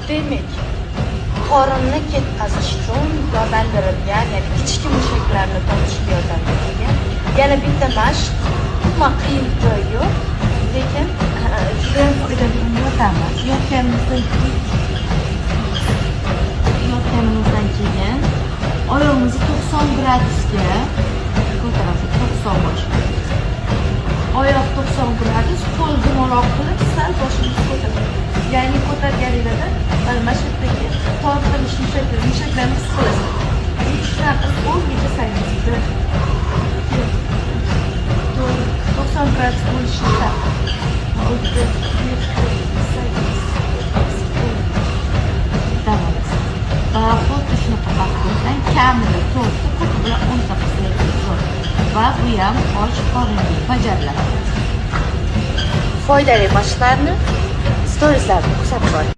Demak, qorinni ketkazish uchun yordamlanadigan, ya'ni ichki mushaklarni topishga yordam beradigan yana bitta mashq. Umuman qiyin joyi yo'q, lekin juda ham foydali yordami. Yotganimizdan keyin oyog'imizni 90 gradusga ko'taramiz. 90 boshqa. Oyoq 90 gradus, qo'l dumaloq qilib sal boshimizni ko'taramiz. Ya'ni ko'targaningizda mana shu yerdagi tortilish mushaklarni his qilasiz. 10gacha saylaysiz. 90 gradus bo'lishini xuddi shunaqa vaqtdan kamida 4 ta, ko'pi bilan 10 ta qilsangiz va bu ham och qoringa bajariladi. Foydali mashqlarni storieslarda ko'rsatib boring.